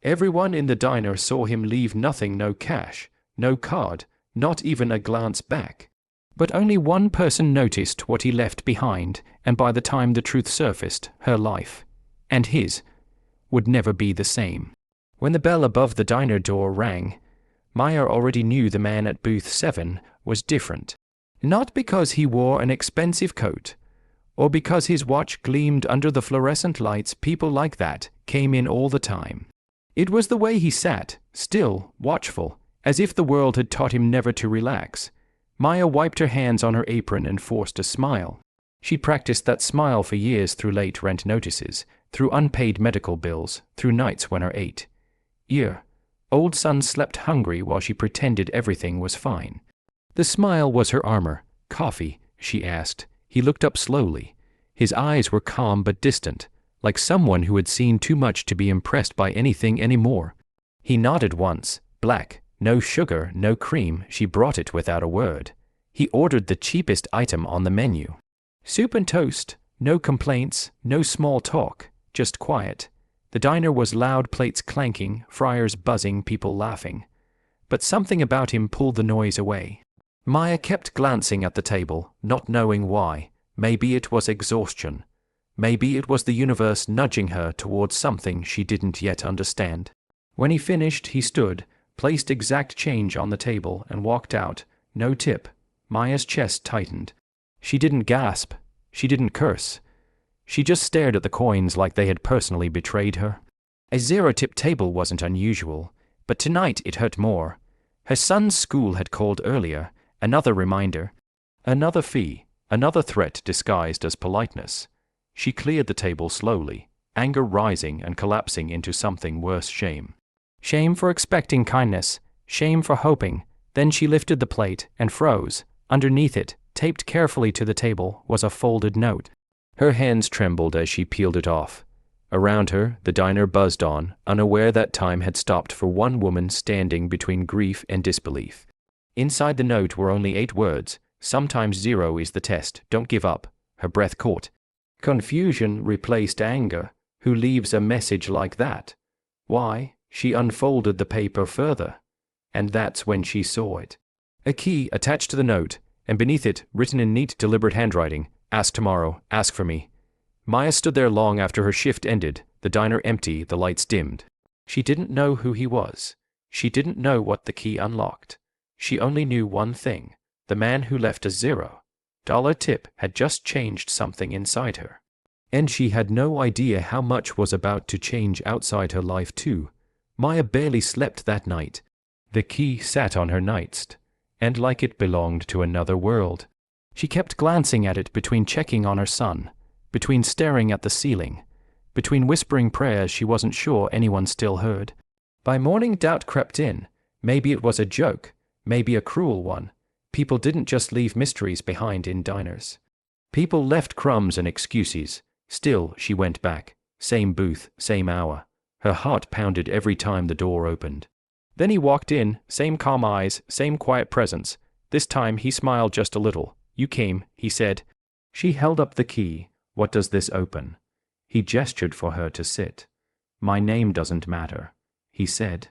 Everyone in the diner saw him leave nothing, no cash, no card, not even a glance back. But only one person noticed what he left behind, and by the time the truth surfaced, her life, and his, would never be the same. When the bell above the diner door rang, Maya already knew the man at booth 7 was different. Not because he wore an expensive coat, or because his watch gleamed under the fluorescent lights. People like that came in all the time. It was the way he sat, still, watchful, as if the world had taught him never to relax. Maya wiped her hands on her apron and forced a smile. She practiced that smile for years through late rent notices, through unpaid medical bills, through nights when her 8-year-old son slept hungry while she pretended everything was fine. The smile was her armor. "Coffee?" she asked. He looked up slowly. His eyes were calm but distant, like someone who had seen too much to be impressed by anything anymore. He nodded once. "Black. No sugar, no cream." She brought it without a word. He ordered the cheapest item on the menu. Soup and toast. No complaints, no small talk, just quiet. The diner was loud, plates clanking, fryers buzzing, people laughing. But something about him pulled the noise away. Maya kept glancing at the table, not knowing why. Maybe it was exhaustion. Maybe it was the universe nudging her towards something she didn't yet understand. When he finished, he stood, placed exact change on the table, and walked out. No tip. Maya's chest tightened. She didn't gasp. She didn't curse. She just stared at the coins like they had personally betrayed her. A zero-tip table wasn't unusual, but tonight it hurt more. Her son's school had called earlier. Another reminder. Another fee. Another threat disguised as politeness. She cleared the table slowly, anger rising and collapsing into something worse: shame. Shame for expecting kindness, shame for hoping. Then she lifted the plate and froze. Underneath it, taped carefully to the table, was a folded note. Her hands trembled as she peeled it off. Around her, the diner buzzed on, unaware that time had stopped for one woman standing between grief and disbelief. Inside the note were only 8 words. "Sometimes 0 is the test. Don't give up." Her breath caught. Confusion replaced anger. Who leaves a message like that? Why? She unfolded the paper further. And that's when she saw it. A key attached to the note, and beneath it, written in neat, deliberate handwriting: "Ask tomorrow. Ask for me." Maya stood there long after her shift ended, the diner empty, the lights dimmed. She didn't know who he was. She didn't know what the key unlocked. She only knew one thing. The man who left a $0 tip had just changed something inside her. And she had no idea how much was about to change outside her life too. Maya barely slept that night. The key sat on her nightstand, and like it belonged to another world. She kept glancing at it, between checking on her son, between staring at the ceiling, between whispering prayers she wasn't sure anyone still heard. By morning, doubt crept in. Maybe it was a joke, maybe a cruel one. People didn't just leave mysteries behind in diners. People left crumbs and excuses. Still, she went back. Same booth, same hour. Her heart pounded every time the door opened. Then he walked in, same calm eyes, same quiet presence. This time he smiled just a little. "You came," he said. She held up the key. "What does this open?" He gestured for her to sit. "My name doesn't matter," he said.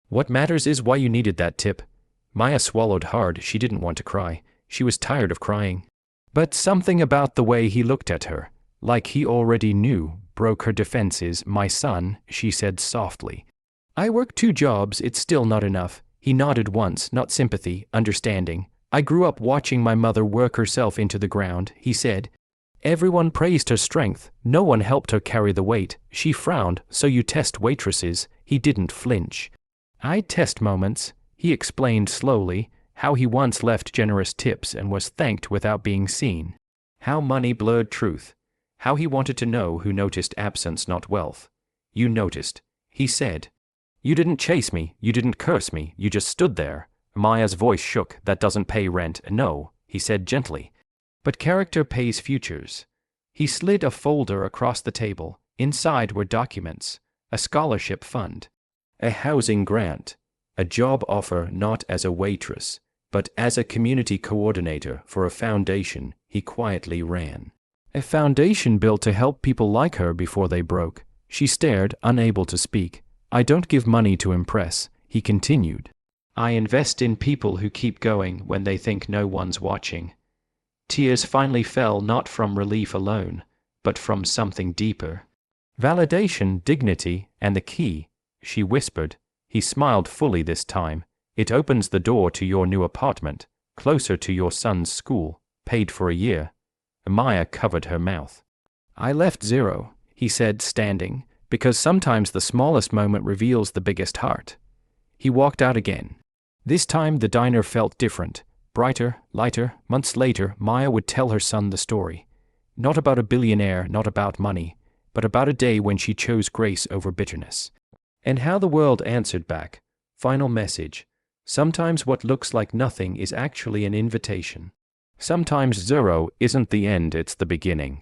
"What matters is why you needed that tip." Maya swallowed hard. She didn't want to cry. She was tired of crying. But something about the way he looked at her, like he already knew, broke her defenses. "My son," she said softly. "I work 2 jobs, it's still not enough." He nodded once, not sympathy, understanding. "I grew up watching my mother work herself into the ground," he said. "Everyone praised her strength. No one helped her carry the weight." She frowned. "So you test waitresses?" He didn't flinch. "I test moments," he explained slowly, how he once left generous tips and was thanked without being seen. How money blurred truth. How he wanted to know who noticed absence, not wealth. "You noticed," he said. "You didn't chase me, you didn't curse me, you just stood there." Maya's voice shook. "That doesn't pay rent." "No," he said gently. "But character pays futures." He slid a folder across the table. Inside were documents, a scholarship fund, a housing grant, a job offer not as a waitress, but as a community coordinator for a foundation he quietly ran. A foundation built to help people like her before they broke. She stared, unable to speak. I don't give money to impress, he continued. I invest in people who keep going when they think no one's watching. Tears finally fell not from relief alone, but from something deeper. Validation, dignity, and the key, she whispered. He smiled fully this time. It opens the door to your new apartment, closer to your son's school, paid for a year. Maya covered her mouth. I left zero, he said, standing, because sometimes the smallest moment reveals the biggest heart. He walked out again. This time the diner felt different, brighter, lighter. Months later, Maya would tell her son the story. Not about a billionaire, not about money, but about a day when she chose grace over bitterness. And how the world answered back. Final message. Sometimes what looks like nothing is actually an invitation. Sometimes zero isn't the end, it's the beginning.